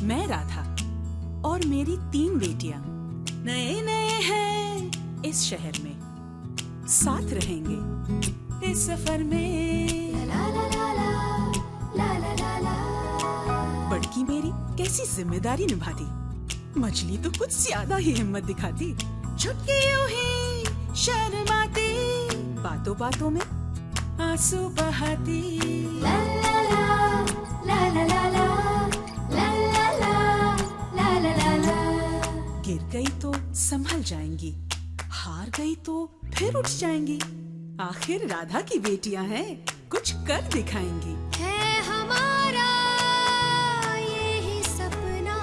मैं राधा और मेरी 3 बेटियां नए नए हैं इस शहर में, साथ रहेंगे इस सफर में। बड़की मेरी कैसी जिम्मेदारी निभाती, मछली तो कुछ ज्यादा ही हिम्मत दिखाती। छुटकी यूं ही शर्माती, बातों बातों में आंसू बहाती। गिर गई तो संभल जाएंगी, हार गई तो फिर उठ जाएंगी। आखिर राधा की बेटियां हैं, कुछ कर दिखाएंगी। है हमारा यही सपना,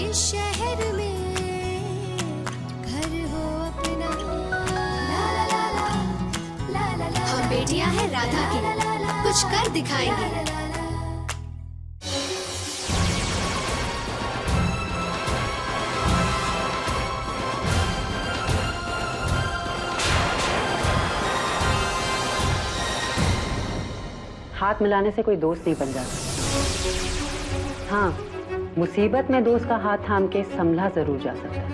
इस शहर में घर हो अपना। हम बेटियां हैं राधा की, कुछ कर दिखाएंगे। हाथ मिलाने से कोई दोस्त नहीं बन जाता। हाँ, मुसीबत में दोस्त का हाथ थाम के संभला जरूर जा सकता है।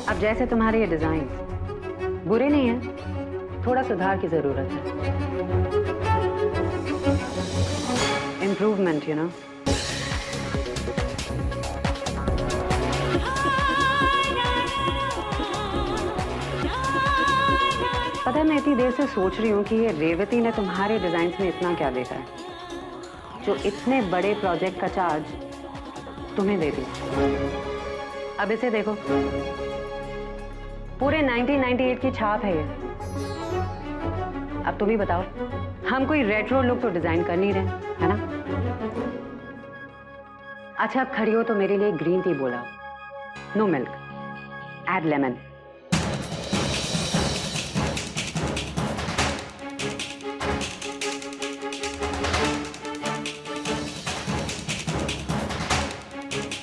अब जैसे तुम्हारे ये डिजाइन बुरे नहीं हैं, थोड़ा सुधार की जरूरत है। Improvement, you know. पता है, मैं इतनी देर से सोच रही हूँ कि ये रेवती ने तुम्हारे डिजाइन्स में इतना क्या देखा है जो इतने बड़े प्रोजेक्ट का चार्ज तुम्हें दे दी। अब इसे देखो, पूरे 1998 की छाप है ये। अब तुम ही बताओ, हम कोई रेट्रो लुक तो डिजाइन कर नहीं रहे, है ना? अच्छा, अब खड़ी हो तो मेरे लिए ग्रीन टी बोला, नो मिल्क, ऐड लेमन।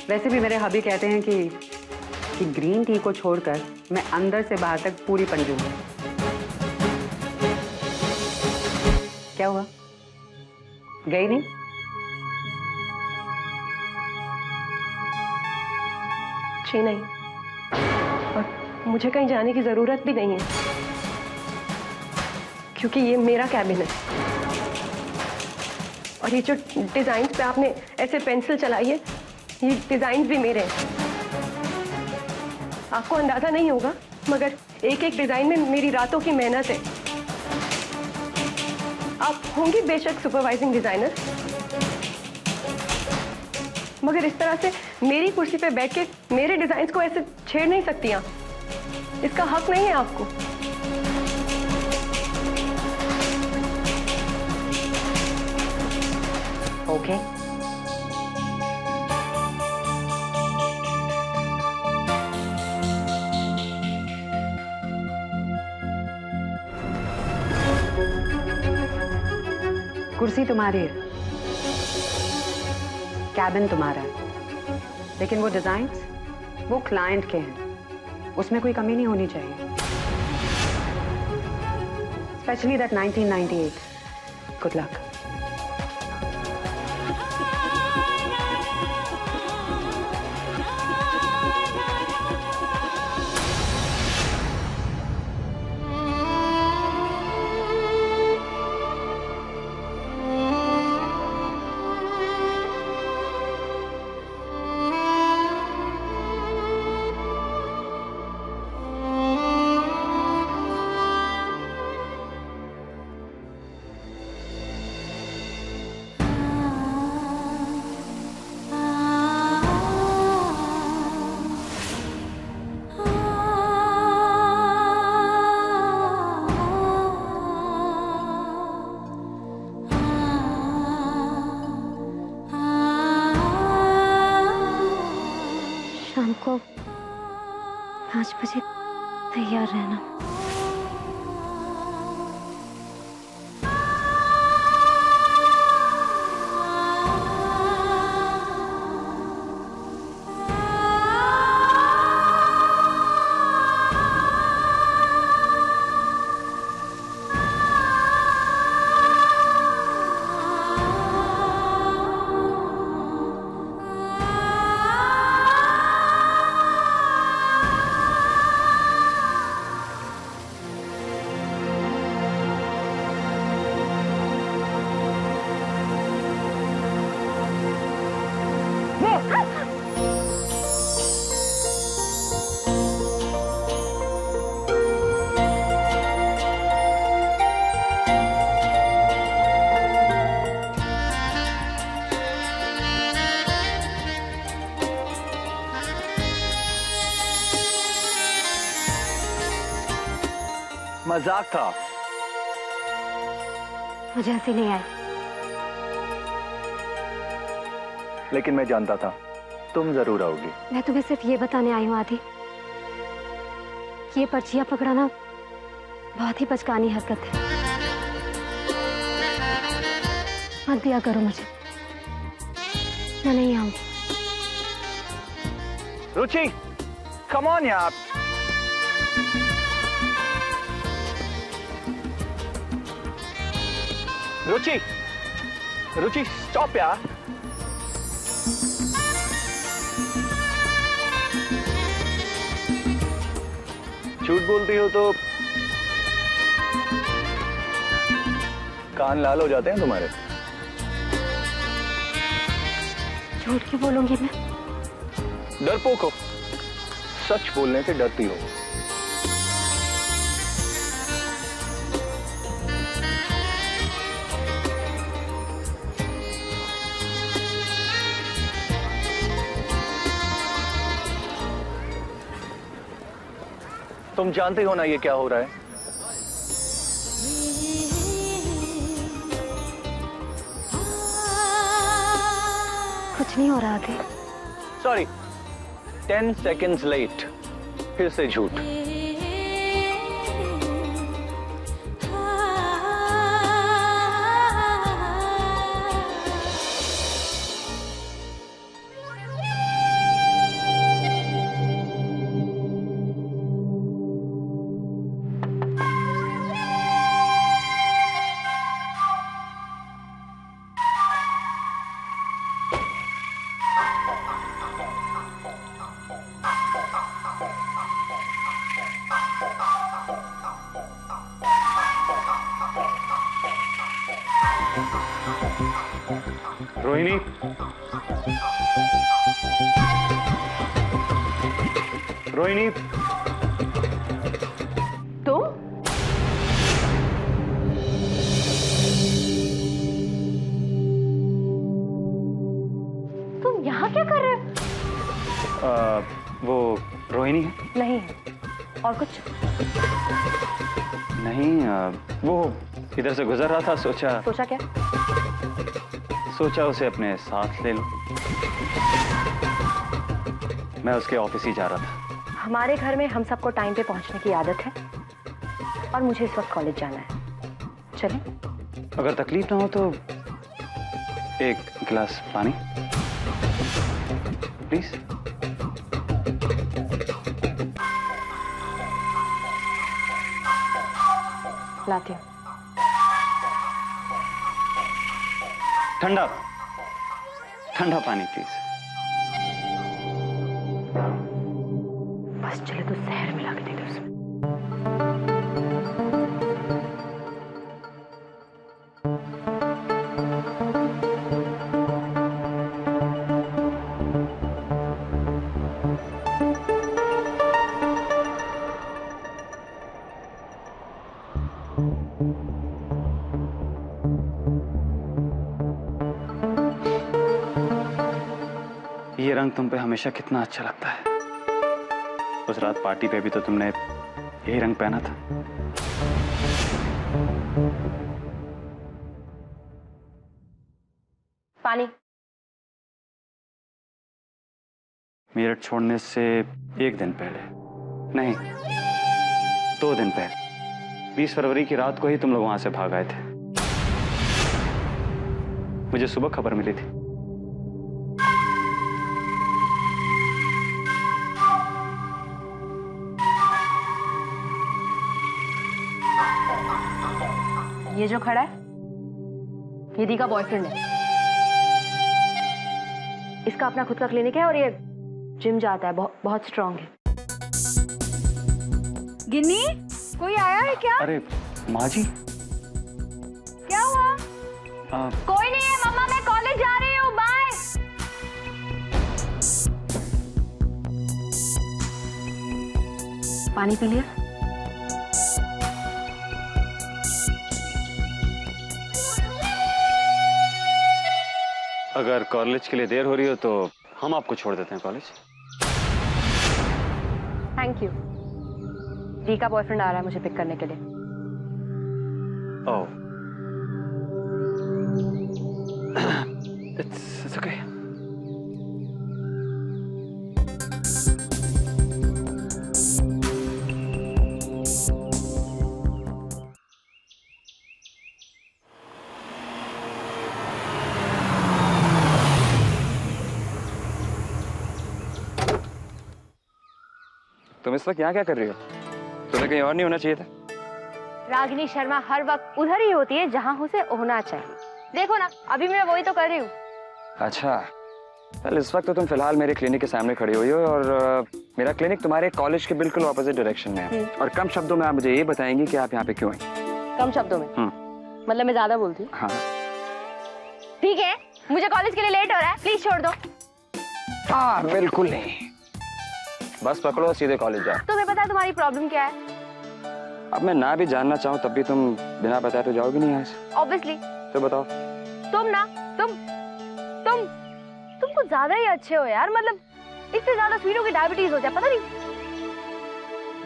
वैसे भी मेरे हबी कहते हैं कि ग्रीन टी को छोड़कर मैं अंदर से बाहर तक पूरी पंजू हूं। क्या हुआ, गई नहीं? जी नहीं, और मुझे कहीं जाने की जरूरत भी नहीं है, क्योंकि ये मेरा कैबिन है। और ये जो डिजाइन पे आपने ऐसे पेंसिल चलाई है, ये डिजाइन भी मेरे हैं। आपको अंदाजा नहीं होगा, मगर एक एक डिजाइन में मेरी रातों की मेहनत है। आप होंगी बेशक सुपरवाइजिंग डिजाइनर, मगर इस तरह से मेरी कुर्सी पे बैठ के मेरे डिजाइन्स को ऐसे छेड़ नहीं सकती आप। इसका हक नहीं है आपको। ओके। कुर्सी तुम्हारी है, कैबिन तुम्हारा है, लेकिन वो डिजाइन्स वो क्लाइंट के हैं, उसमें कोई कमी नहीं होनी चाहिए। Specially that 1998। Good luck. शाम को 5 बजे तैयार रहना। मजाक था। मुझे हंसी नहीं आई। लेकिन मैं जानता था तुम जरूर आओगी। मैं तुम्हें सिर्फ ये बताने आई हूँ आदि कि ये पर्चियां पकड़ाना बहुत ही बचकानी हरकत है। मत दिया करो मुझे, मैं नहीं आऊंगी। रुचि, कम ऑन यार। रुचि, रुचि स्टॉप यार। झूठ बोलती हो तो कान लाल हो जाते हैं तुम्हारे। झूठ क्यों बोलूंगी मैं? डरपोक हो, सच बोलने से डरती हो। तुम जानते हो ना ये क्या हो रहा है? कुछ नहीं हो रहा थे। Sorry, 10 seconds late. फिर से झूठ। रोहिणी, रोहिणी, तुम यहाँ क्या कर रहे हो? वो रोहिणी है? नहीं है। और कुछ? नहीं, वो इधर से गुजर रहा था, सोचा क्या? सोचा उसे अपने साथ ले लो। मैं उसके ऑफिस ही जा रहा था। हमारे घर में हम सबको टाइम पे पहुंचने की आदत है और मुझे इस वक्त कॉलेज जाना है। चलें? अगर तकलीफ ना हो तो एक गिलास पानी प्लीज। लाती हूँ। ठंडा ठंडा पानी प्लीज। बस चले तो जहर मिला के दे दो उसमें। ये रंग तुम पे हमेशा कितना अच्छा लगता है। उस रात पार्टी पे भी तो तुमने यही रंग पहना था। पानी। मेरठ छोड़ने से एक दिन पहले, नहीं 2 दिन पहले, 20 फरवरी की रात को ही तुम लोग वहां से भाग आए थे। मुझे सुबह खबर मिली थी। ये जो खड़ा है ये दी का बॉयफ्रेंड है। इसका अपना खुद का क्लिनिक है और ये जिम जाता है, बहुत स्ट्रांग है। गिन्नी, कोई आया है क्या? अरे माँ जी, क्या हुआ? कोई नहीं है मम्मा, मैं कॉलेज जा रही हूँ, बाय। पानी पी लिया? अगर कॉलेज के लिए देर हो रही हो तो हम आपको छोड़ देते हैं कॉलेज। Thank you. दी का बॉयफ्रेंड आ रहा है मुझे पिक करने के लिए। Oh. It's okay. तुम इस वक्त यहाँ क्या कर रही हो? तुम्हें कहीं और नहीं होना चाहिए था? रागिनी शर्मा हर वक्त उधर ही होती है जहाँ उसे होना चाहिए। देखो ना, अभी मैं वही तो कर रही हूँ। अच्छा, well, इस वक्त तो तुम फिलहाल मेरे क्लिनिक के सामने खड़ी हुई हो और मेरा क्लिनिक तुम्हारे कॉलेज के बिल्कुल ऑपोजिट डायरेक्शन में है। और कम शब्दों में आप मुझे ये बताएंगी कि आप यहाँ पे क्यों आई? कम शब्दों में? मतलब मैं ज्यादा बोलती हूँ? हाँ। ठीक है, मुझे कॉलेज के लिए लेट हो रहा है, प्लीज छोड़ दो। हाँ, बिल्कुल नहीं, बस पकड़ो सीधे कॉलेज जाओ। तुम्हें पता है तुम्हारी प्रॉब्लम क्या है? अब मैं ना भी जानना चाहूँ तब भी तुम बिना बताए तो जाओगी नहीं यहाँ से। ऑब्वियसली। तो बताओ। तुम कुछ ज्यादा ही अच्छे हो यार, मतलब इससे ज्यादा स्वीटों की डायबिटीज हो जाए, पता नहीं।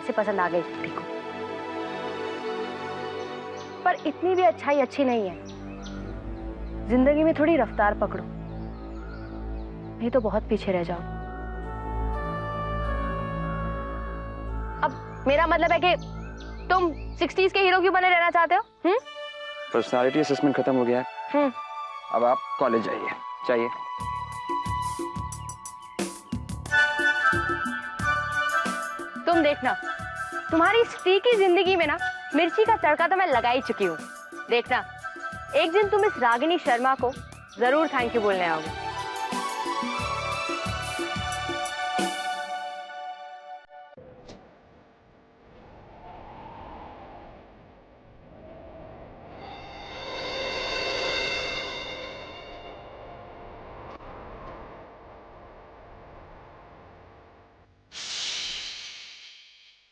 इसे पसंद आ गई देखो, पर इतनी भी अच्छाई अच्छी नहीं है। जिंदगी में थोड़ी रफ्तार पकड़ो, नहीं तो बहुत पीछे रह जाओ। अब मेरा मतलब है कि तुम 60s के हीरो क्यों बने रहना चाहते हो? पर्सनालिटी असेसमेंट खत्म हो गया है। अब आप कॉलेज जाइए, चाहिए। तुम देखना, तुम्हारी स्ट्रीकी जिंदगी में ना मिर्ची का तड़का तो मैं लगा ही चुकी हूँ। देखना, एक दिन तुम इस रागिनी शर्मा को जरूर थैंक यू बोलने आओगे।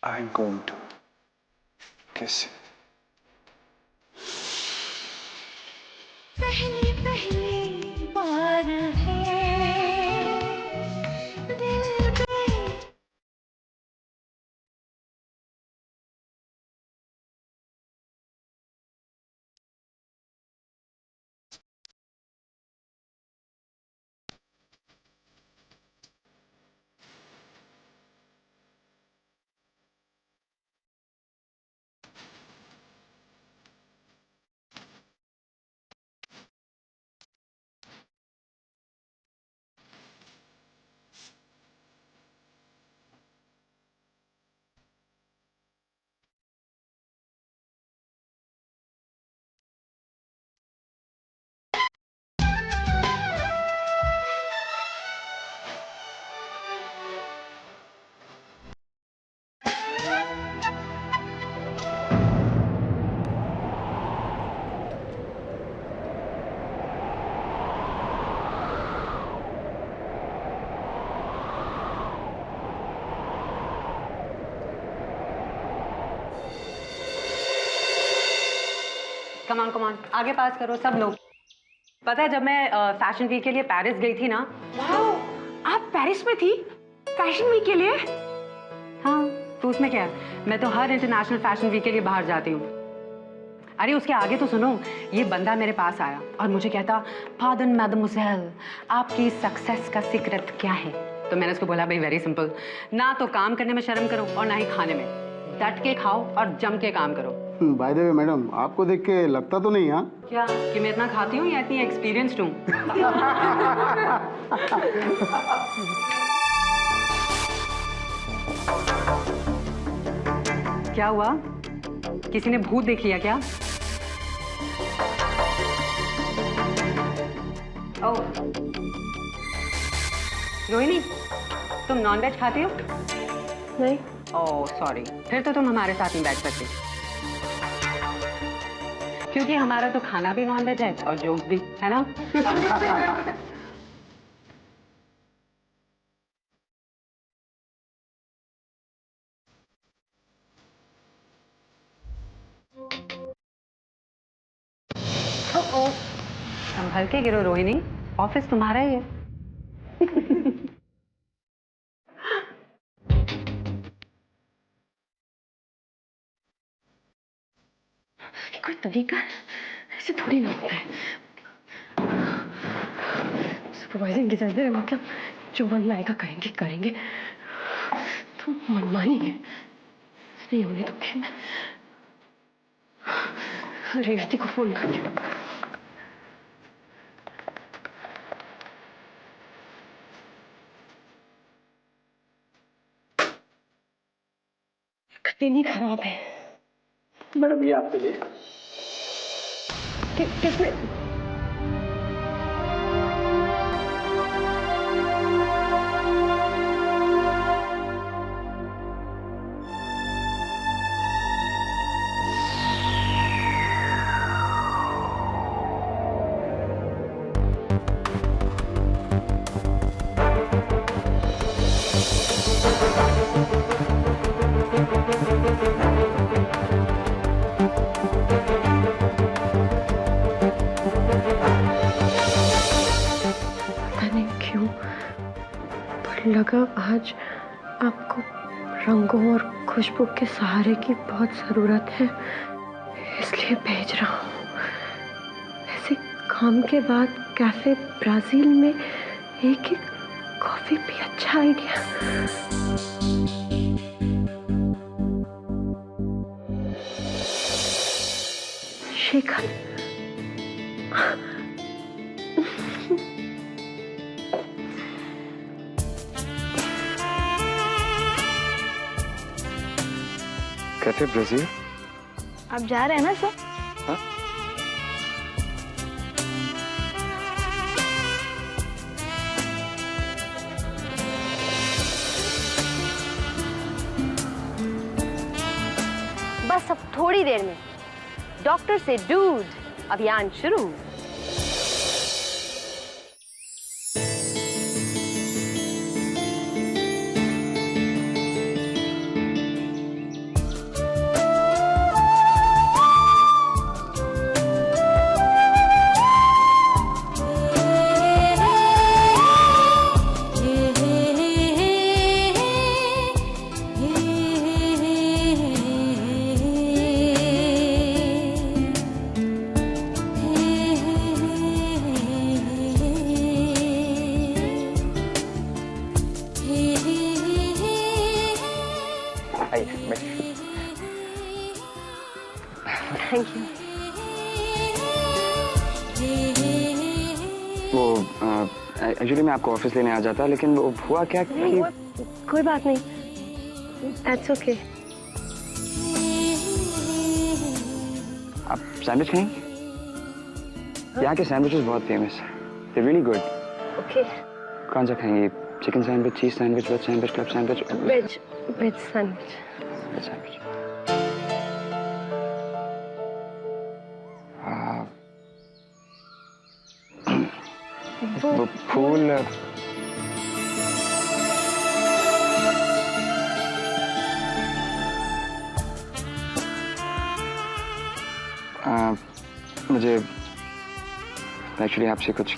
I'm going to kiss you. पहली पहली बार है दिल पे। कमान आगे पास करो सब लोग। पता है जब मैं फैशन वीक के लिए पेरिस गई थी ना। आप पेरिस में थी फैशन वीक के लिए? हाँ, तो उसमें क्या है, मैं तो हर इंटरनेशनल फैशन वीक के लिए बाहर जाती हूँ। अरे उसके आगे तो सुनो, ये बंदा मेरे पास आया और मुझे कहता, पार्डन मैडमोसेल, आपकी सक्सेस का सीक्रेट क्या है? तो मैंने उसको बोला, भाई वेरी सिंपल, ना तो काम करने में शर्म करो और ना ही खाने में। डट के खाओ और जम के काम करो। बाय द वे मैडम, आपको देख के लगता तो नहीं, हाँ क्या कि मैं इतना खाती हूँ या इतनी एक्सपीरियंस्ड हूँ? क्या हुआ, किसी ने भूत देख लिया क्या? ओह रोहिणी, तुम नॉनवेज खाती हो? नहीं। ओह सॉरी, फिर तो तुम हमारे साथ नहीं बैठ सकती, क्योंकि हमारा तो खाना भी नॉनवेज है और जोक्स भी, है ना? संभल के गिरो रोहिणी, ऑफिस तुम्हारा ही है। कोई तरीका है? ऐसे थोड़ी ना होता है। सुपरवाइजिंग की जगह मतलब जो मन में आएगा करेंगे करेंगे। तुम मनमानी है, नहीं होने दोगे। रेवती को फोन कर। क्लिनिक खराब है मैडम, ये आपके लिए। किसने? लगा आज आपको रंगों और खुशबू के सहारे की बहुत जरूरत है, इसलिए भेज रहा हूँ। वैसे काम के बाद कैफे ब्राजील में एक कॉफी भी अच्छा आइडिया। Shekhar, cafe Brazil? आप जा रहे हैं ना सर? हाँ? बस अब थोड़ी देर में डॉक्टर से दूध अभियान शुरू। Thank you. वो एक्चुअली मैं आपको ऑफिस लेने आ जाता, लेकिन वो हुआ क्या कि कोई बात नहीं, दैट्स ओके। आप सैंडविच खाएंगे? यहाँ के सैंडविचेस बहुत फेमस है, दे रियली गुड। ओके। कौन सा खाएंगे? Chicken sandwich, cheese sandwich, veg sandwich, club sandwich? Veg sandwich. Veg sandwich. वो फूल मुझे एक्चुअली आपसे कुछ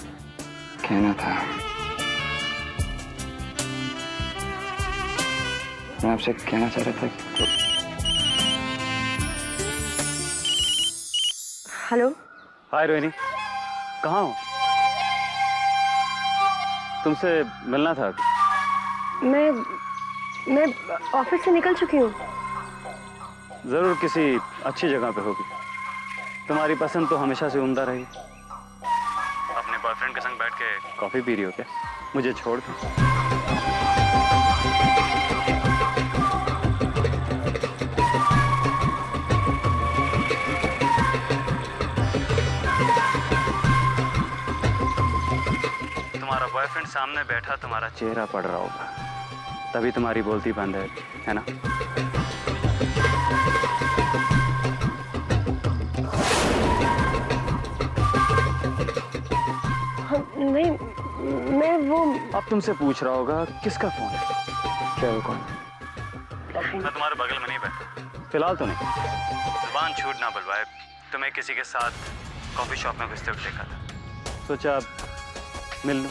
कहना था। मैं आपसे कहना चाह रहा था कि हेलो। हाय रोहिणी, कहाँ हो? तुमसे मिलना था। मैं ऑफिस से निकल चुकी हूँ। जरूर किसी अच्छी जगह पे होगी। तुम्हारी पसंद तो हमेशा से उम्दा रही। अपने बॉयफ्रेंड के संग बैठ के कॉफी पी रही हो क्या? मुझे छोड़ दो। तुम्हारा बॉयफ्रेंड सामने बैठा तुम्हारा चेहरा पड़ रहा होगा, तभी तुम्हारी बोलती बंद है ना? नहीं, मैं वो अब तुमसे पूछ रहा होगा किसका फोन है? क्या वो कौन? मैं तुम्हारे बगल में नहीं बैठा, फिलहाल तो नहीं। जुबान छूट ना बुलवाए, तुम्हें किसी के साथ कॉफी शॉप में घुसते हुए देखा था, सोचा मिल लूं।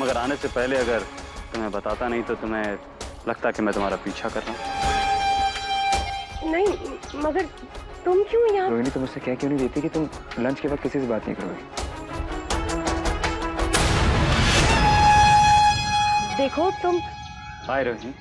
मगर आने से पहले अगर तुम्हें बताता नहीं तो तुम्हें लगता कि मैं तुम्हारा पीछा कर रहा हूँ। नहीं, मगर तुम क्यों यहाँ? रोहिणी तुम मुझसे कह क्यों नहीं देती कि तुम लंच के बाद किसी से बात नहीं करोगी? देखो तुम। हाय रोहिणी।